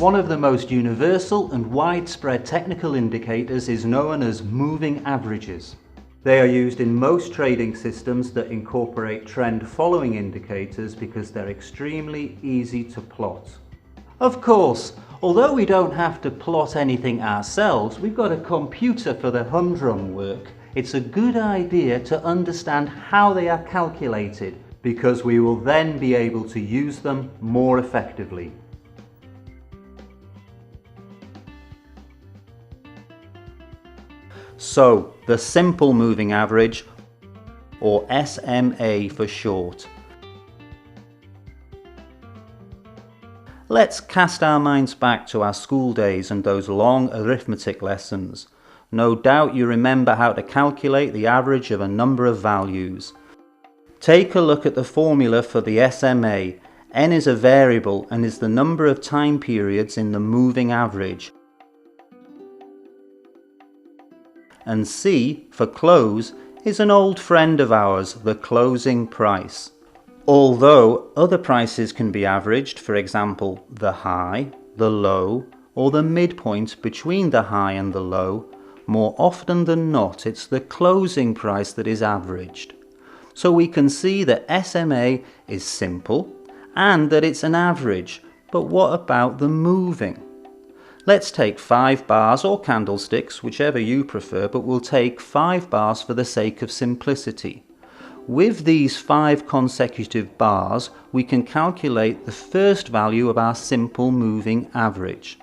One of the most universal and widespread technical indicators is known as moving averages. They are used in most trading systems that incorporate trend-following indicators because they're extremely easy to plot. Of course, although we don't have to plot anything ourselves, we've got a computer for the humdrum work. It's a good idea to understand how they are calculated because we will then be able to use them more effectively. So, the simple moving average, or SMA for short. Let's cast our minds back to our school days and those long arithmetic lessons. No doubt you remember how to calculate the average of a number of values. Take a look at the formula for the SMA. N is a variable and is the number of time periods in the moving average. And C, for close, is an old friend of ours, the closing price. Although other prices can be averaged, for example, the high, the low, or the midpoint between the high and the low, more often than not it's the closing price that is averaged. So we can see that SMA is simple and that it's an average, but what about the moving? Let's take 5 bars or candlesticks, whichever you prefer, but we'll take 5 bars for the sake of simplicity. With these 5 consecutive bars, we can calculate the first value of our simple moving average.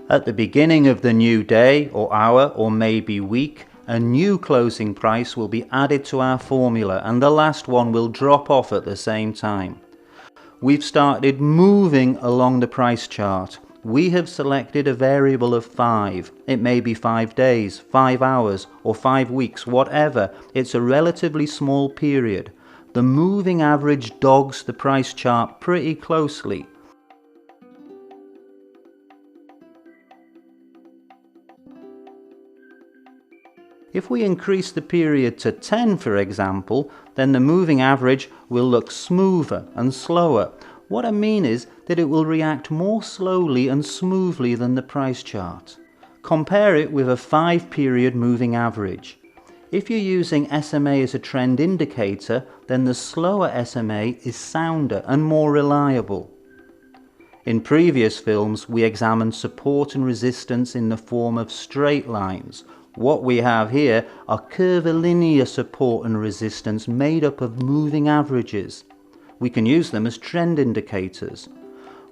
At the beginning of the new day, or hour, or maybe week, a new closing price will be added to our formula and the last one will drop off at the same time. We've started moving along the price chart. We have selected a variable of 5. It may be 5 days, 5 hours, or 5 weeks, whatever. It's a relatively small period. The moving average dogs the price chart pretty closely. If we increase the period to 10, for example, then the moving average will look smoother and slower. What I mean is that it will react more slowly and smoothly than the price chart. Compare it with a 5-period moving average. If you're using SMA as a trend indicator, then the slower SMA is sounder and more reliable. In previous films, we examined support and resistance in the form of straight lines. What we have here are curvilinear support and resistance made up of moving averages. We can use them as trend indicators.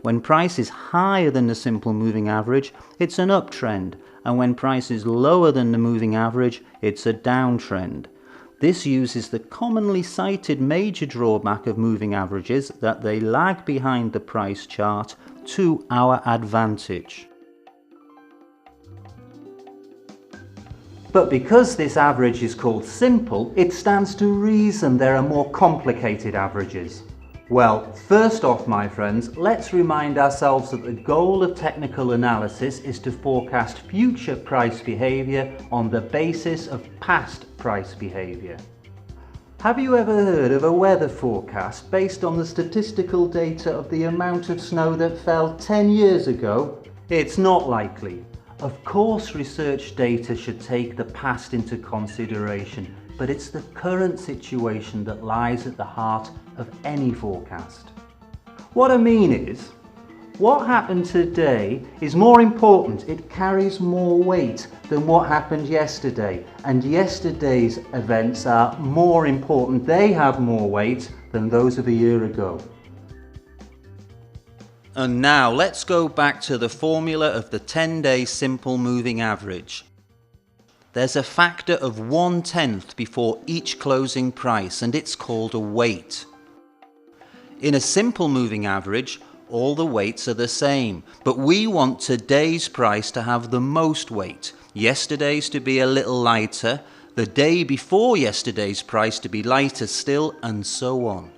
When price is higher than the simple moving average, it's an uptrend, and when price is lower than the moving average, it's a downtrend. This uses the commonly cited major drawback of moving averages, that they lag behind the price chart, to our advantage. But because this average is called simple, it stands to reason there are more complicated averages. Well, first off, my friends, let's remind ourselves that the goal of technical analysis is to forecast future price behavior on the basis of past price behavior. Have you ever heard of a weather forecast based on the statistical data of the amount of snow that fell 10 years ago? It's not likely. Of course, research data should take the past into consideration, but it's the current situation that lies at the heart of any forecast. What I mean is, what happened today is more important, it carries more weight than what happened yesterday, and yesterday's events are more important, they have more weight than those of a year ago. And now let's go back to the formula of the 10-day simple moving average. There's a factor of 1/10 before each closing price, and it's called a weight. In a simple moving average, all the weights are the same, but we want today's price to have the most weight, yesterday's to be a little lighter, the day before yesterday's price to be lighter still, and so on.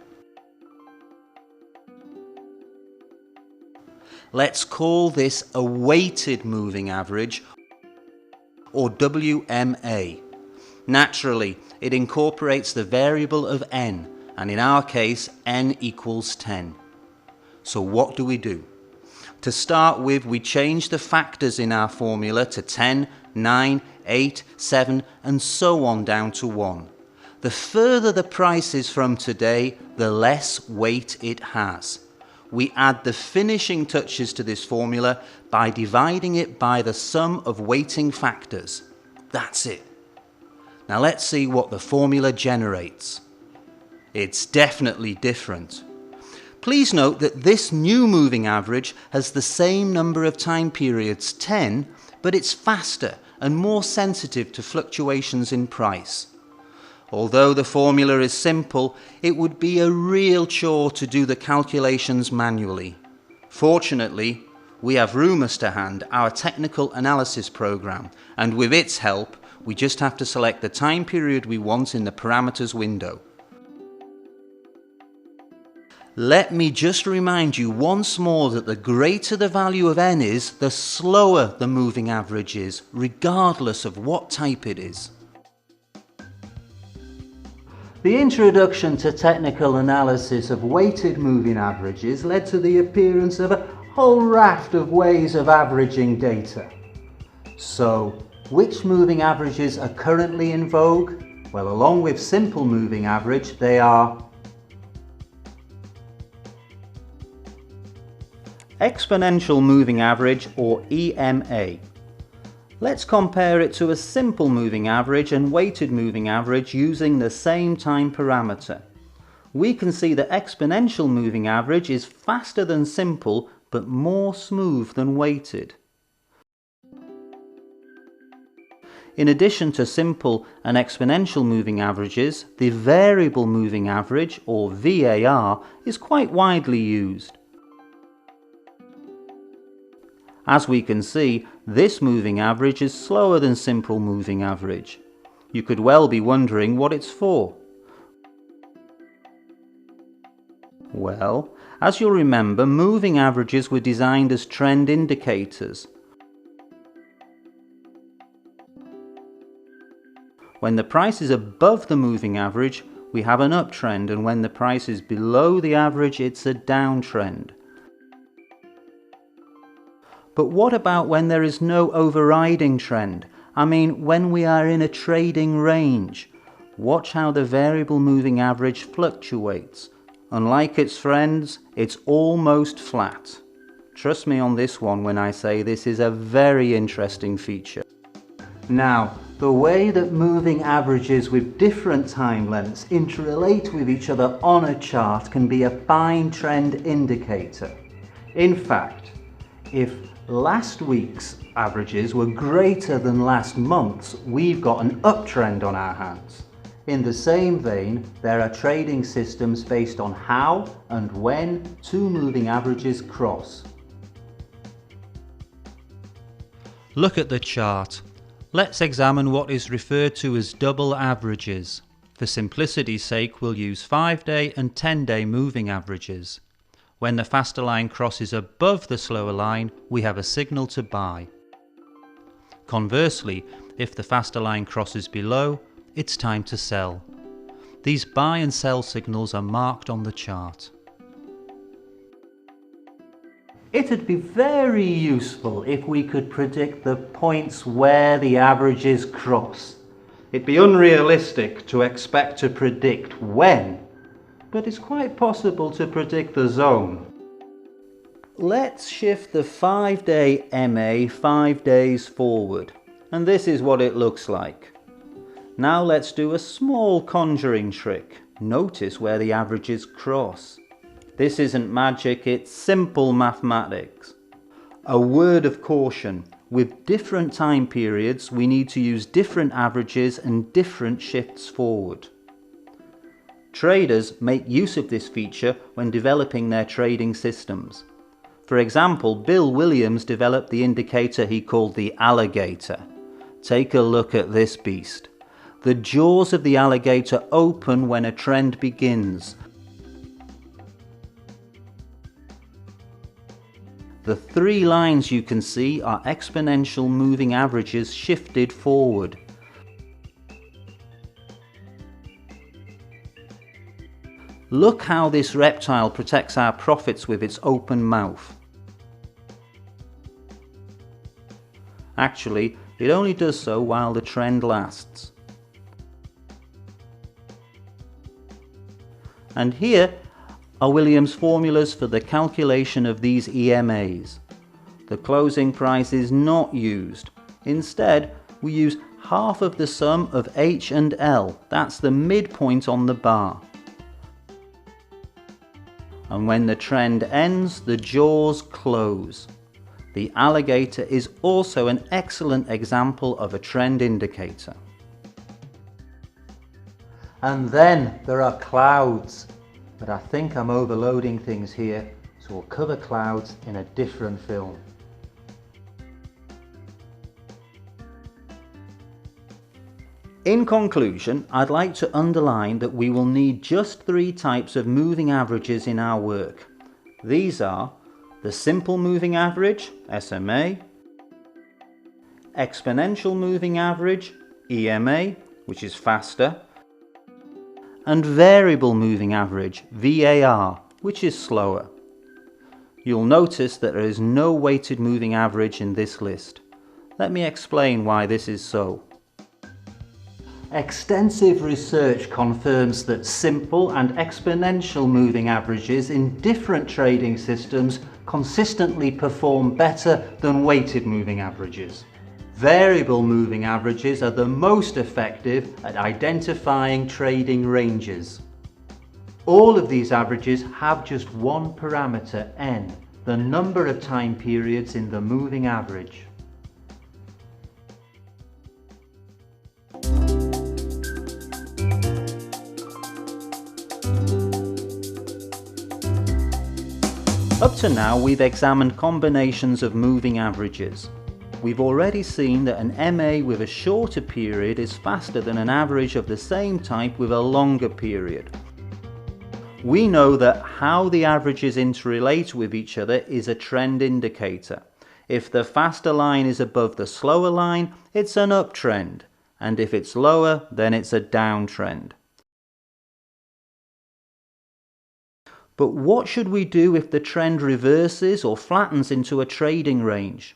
Let's call this a weighted moving average, or WMA. Naturally, it incorporates the variable of n, and in our case, n equals 10. So what do? To start with, we change the factors in our formula to 10, 9, 8, 7 and so on down to 1. The further the price is from today, the less weight it has. We add the finishing touches to this formula by dividing it by the sum of weighting factors. That's it. Now let's see what the formula generates. It's definitely different. Please note that this new moving average has the same number of time periods, 10, but it's faster and more sensitive to fluctuations in price. Although the formula is simple, it would be a real chore to do the calculations manually. Fortunately, we have Rumus to hand, our technical analysis program, and with its help, we just have to select the time period we want in the parameters window. Let me just remind you once more that the greater the value of n is, the slower the moving average is, regardless of what type it is. The introduction to technical analysis of weighted moving averages led to the appearance of a whole raft of ways of averaging data. So, which moving averages are currently in vogue? Well, along with simple moving average, they are exponential moving average, or EMA. Let's compare it to a simple moving average and weighted moving average using the same time parameter. We can see that exponential moving average is faster than simple but more smooth than weighted. In addition to simple and exponential moving averages, the variable moving average, or VAR, is quite widely used. As we can see, this moving average is slower than simple moving average. You could well be wondering what it's for. Well, as you'll remember, moving averages were designed as trend indicators. When the price is above the moving average, we have an uptrend, and when the price is below the average, it's a downtrend. But what about when there is no overriding trend? I mean, when we are in a trading range. Watch how the variable moving average fluctuates. Unlike its friends, it's almost flat. Trust me on this one when I say this is a very interesting feature. Now, the way that moving averages with different time lengths interrelate with each other on a chart can be a fine trend indicator. In fact, if last week's averages were greater than last month's, we've got an uptrend on our hands. In the same vein, there are trading systems based on how and when two moving averages cross. Look at the chart. Let's examine what is referred to as double averages. For simplicity's sake, we'll use 5-day and 10-day moving averages. When the faster line crosses above the slower line, we have a signal to buy. Conversely, if the faster line crosses below, it's time to sell. These buy and sell signals are marked on the chart. It'd be very useful if we could predict the points where the averages cross. It'd be unrealistic to expect to predict when, but it's quite possible to predict the zone. Let's shift the 5-day MA 5 days forward, and this is what it looks like. Now let's do a small conjuring trick. Notice where the averages cross. This isn't magic, it's simple mathematics. A word of caution: with different time periods, we need to use different averages and different shifts forward. Traders make use of this feature when developing their trading systems. For example, Bill Williams developed the indicator he called the alligator. Take a look at this beast. The jaws of the alligator open when a trend begins. The three lines you can see are exponential moving averages shifted forward. Look how this reptile protects our profits with its open mouth. Actually, it only does so while the trend lasts. And here are Williams' formulas for the calculation of these EMAs. The closing price is not used. Instead, we use half of the sum of H and L. That's the midpoint on the bar. And when the trend ends, the jaws close. The alligator is also an excellent example of a trend indicator. And then there are clouds. But I think I'm overloading things here, so we'll cover clouds in a different film. In conclusion, I'd like to underline that we will need just 3 types of moving averages in our work. These are the simple moving average, SMA, exponential moving average, EMA, which is faster, and variable moving average, VAR, which is slower. You'll notice that there is no weighted moving average in this list. Let me explain why this is so. Extensive research confirms that simple and exponential moving averages in different trading systems consistently perform better than weighted moving averages. Variable moving averages are the most effective at identifying trading ranges. All of these averages have just one parameter, n, the number of time periods in the moving average. Up to now, we've examined combinations of moving averages. We've already seen that an MA with a shorter period is faster than an average of the same type with a longer period. We know that how the averages interrelate with each other is a trend indicator. If the faster line is above the slower line, it's an uptrend, and if it's lower, then it's a downtrend. But what should we do if the trend reverses or flattens into a trading range?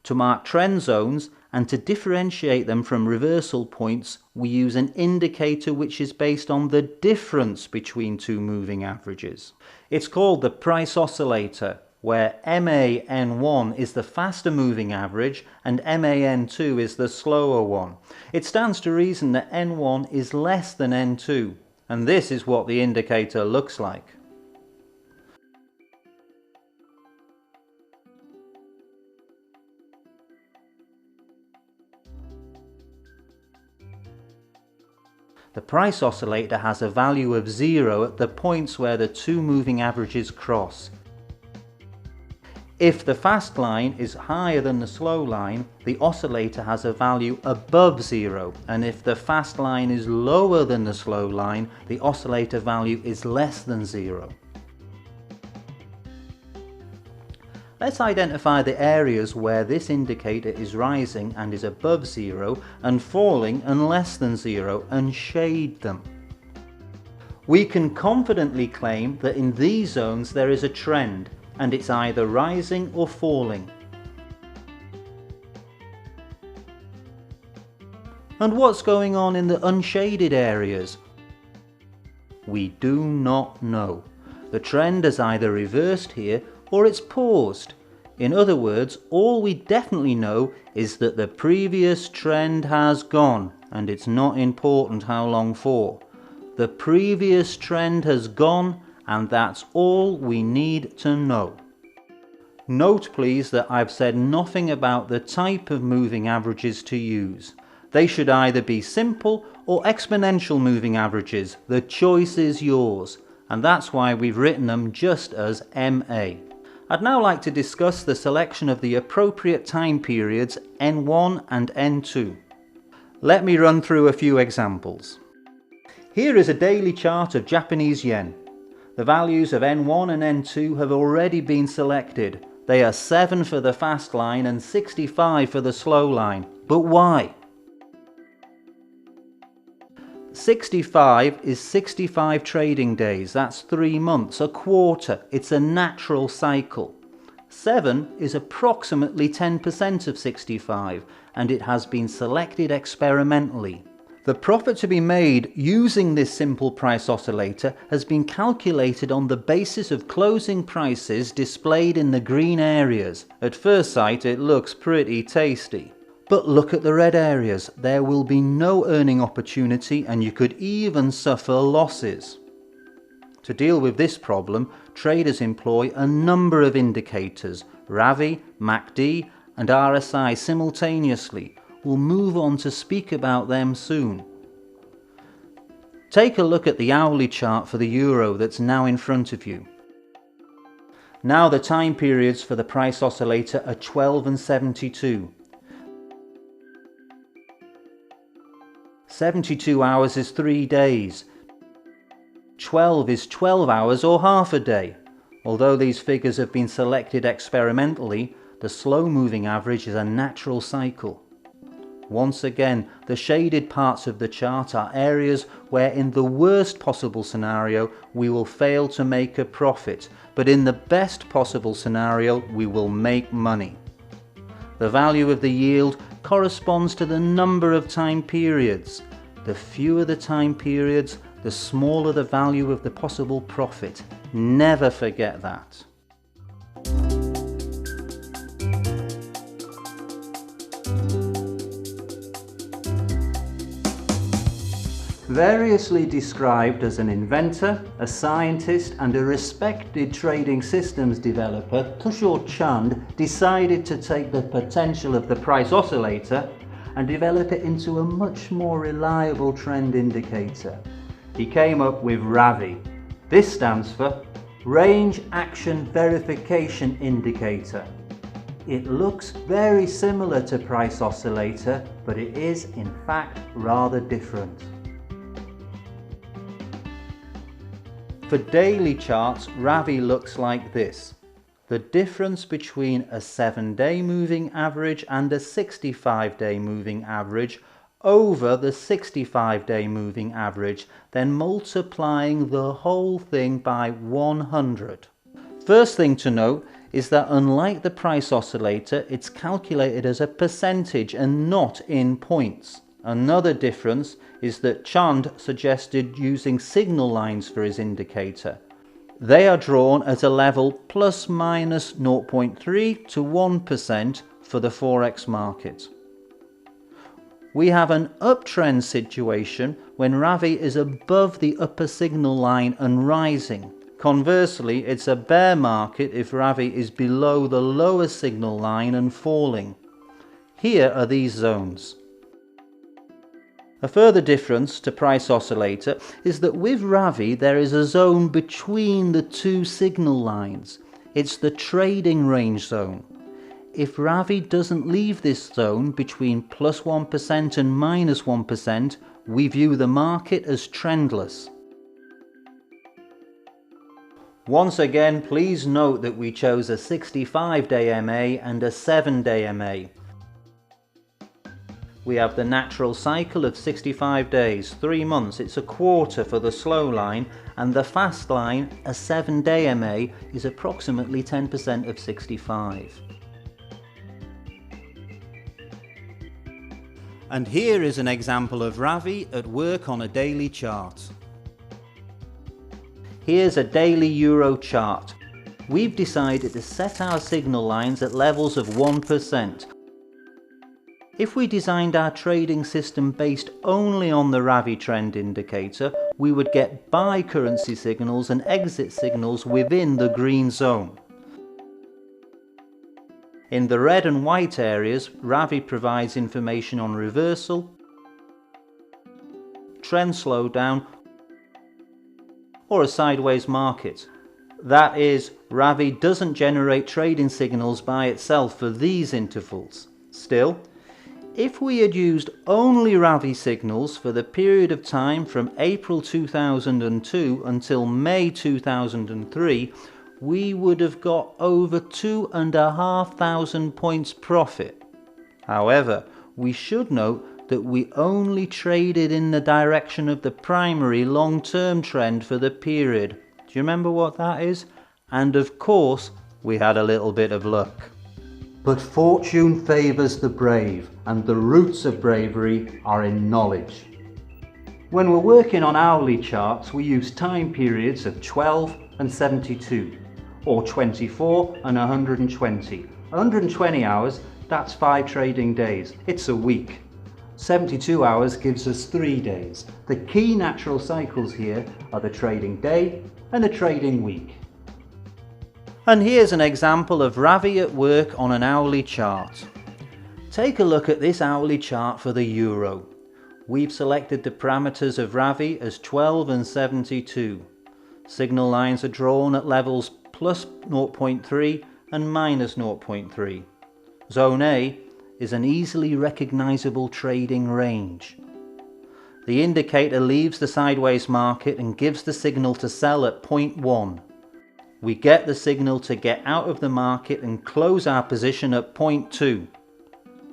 To mark trend zones and to differentiate them from reversal points, we use an indicator which is based on the difference between 2 moving averages. It's called the price oscillator, where MAN1 is the faster moving average and MAN2 is the slower one. It stands to reason that N1 is less than N2, and this is what the indicator looks like. The price oscillator has a value of 0 at the points where the 2 moving averages cross. If the fast line is higher than the slow line, the oscillator has a value above 0, and if the fast line is lower than the slow line, the oscillator value is less than 0. Let's identify the areas where this indicator is rising and is above 0 and falling and less than 0 and shade them. We can confidently claim that in these zones there is a trend and it's either rising or falling. And what's going on in the unshaded areas? We do not know. The trend has either reversed here or it's paused. In other words, all we definitely know is that the previous trend has gone, and it's not important how long for. The previous trend has gone, and that's all we need to know. Note please that I've said nothing about the type of moving averages to use. They should either be simple or exponential moving averages. The choice is yours, and that's why we've written them just as MA. I'd now like to discuss the selection of the appropriate time periods N1 and N2. Let me run through a few examples. Here is a daily chart of Japanese yen. The values of N1 and N2 have already been selected. They are 7 for the fast line and 65 for the slow line. But why? 65 is 65 trading days, that's 3 months, a quarter, it's a natural cycle. 7 is approximately 10% of 65, and it has been selected experimentally. The profit to be made using this simple price oscillator has been calculated on the basis of closing prices displayed in the green areas. At first sight it looks pretty tasty. But look at the red areas. There will be no earning opportunity and you could even suffer losses. To deal with this problem, traders employ a number of indicators, RAVI, MACD and RSI simultaneously. We'll move on to speak about them soon. Take a look at the hourly chart for the euro that's now in front of you. Now the time periods for the price oscillator are 12 and 72. 72 hours is 3 days. 12 is 12 hours or half a day. Although these figures have been selected experimentally, the slow-moving average is a natural cycle. Once again, the shaded parts of the chart are areas where in the worst possible scenario we will fail to make a profit, but in the best possible scenario we will make money. The value of the yield corresponds to the number of time periods. The fewer the time periods, the smaller the value of the possible profit. Never forget that. Variously described as an inventor, a scientist and a respected trading systems developer, Tushar Chand decided to take the potential of the price oscillator and develop it into a much more reliable trend indicator. He came up with RAVI. This stands for Range Action Verification Indicator. It looks very similar to price oscillator, but it is in fact rather different. For daily charts, RAVI looks like this. The difference between a 7-day moving average and a 65-day moving average over the 65-day moving average, then multiplying the whole thing by 100. First thing to note is that unlike the price oscillator, it's calculated as a percentage and not in points. Another difference is that Chand suggested using signal lines for his indicator. They are drawn at a level plus minus 0.3 to 1% for the Forex market. We have an uptrend situation when RAVI is above the upper signal line and rising. Conversely, it's a bear market if RAVI is below the lower signal line and falling. Here are these zones. A further difference to price oscillator is that with RAVI there is a zone between the two signal lines. It's the trading range zone. If RAVI doesn't leave this zone between plus 1% and minus 1%, we view the market as trendless. Once again, please note that we chose a 65-day MA and a 7-day MA. We have the natural cycle of 65 days, 3 months, it's a quarter for the slow line, and the fast line, a 7-day MA, is approximately 10% of 65. And here is an example of RAVI at work on a daily chart. Here's a daily euro chart. We've decided to set our signal lines at levels of 1%. If we designed our trading system based only on the RAVI trend indicator, we would get buy currency signals and exit signals within the green zone. In the red and white areas, RAVI provides information on reversal, trend slowdown, or a sideways market. That is, RAVI doesn't generate trading signals by itself for these intervals. Still, if we had used only RAVI signals for the period of time from April 2002 until May 2003, we would have got over 2,500 points profit. However, we should note that we only traded in the direction of the primary long-term trend for the period. Do you remember what that is? And of course, we had a little bit of luck. But fortune favours the brave, and the roots of bravery are in knowledge. When we're working on hourly charts, we use time periods of 12 and 72, or 24 and 120. 120 hours, that's 5 trading days. It's a week. 72 hours gives us 3 days. The key natural cycles here are the trading day and the trading week. And here's an example of Ravi at work on an hourly chart. Take a look at this hourly chart for the euro. We've selected the parameters of Ravi as 12 and 72. Signal lines are drawn at levels plus 0.3 and minus 0.3. Zone A is an easily recognizable trading range. The indicator leaves the sideways market and gives the signal to sell at 0.1. We get the signal to get out of the market and close our position at 0.2.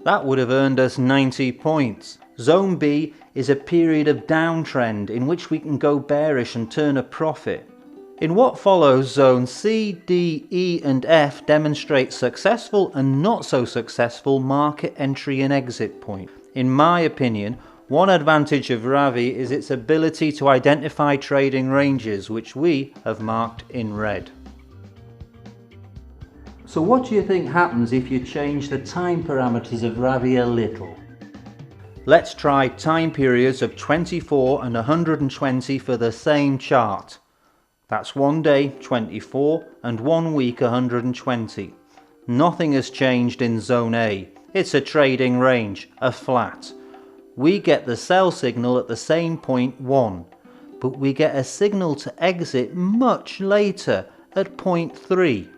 That would have earned us 90 points. Zone B is a period of downtrend in which we can go bearish and turn a profit. In what follows, Zone C, D, E and F demonstrate successful and not so successful market entry and exit points. In my opinion, one advantage of Ravi is its ability to identify trading ranges, which we have marked in red. So what do you think happens if you change the time parameters of Ravi a little? Let's try time periods of 24 and 120 for the same chart. That's 1 day 24 and 1 week 120. Nothing has changed in Zone A. It's a trading range, a flat. We get the sell signal at the same point 1, but we get a signal to exit much later at point 3.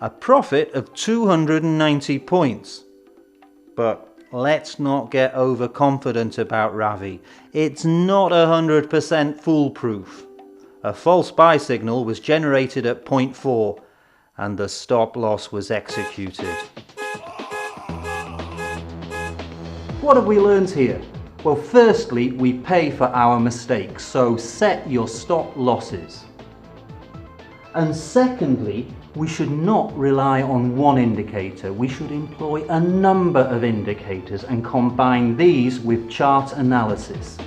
A profit of 290 points. But let's not get overconfident about Ravi. It's not 100% foolproof. A false buy signal was generated at point 4 and the stop loss was executed. What have we learned here? Well, firstly, we pay for our mistakes, so set your stop losses. And secondly, we should not rely on one indicator. We should employ a number of indicators and combine these with chart analysis.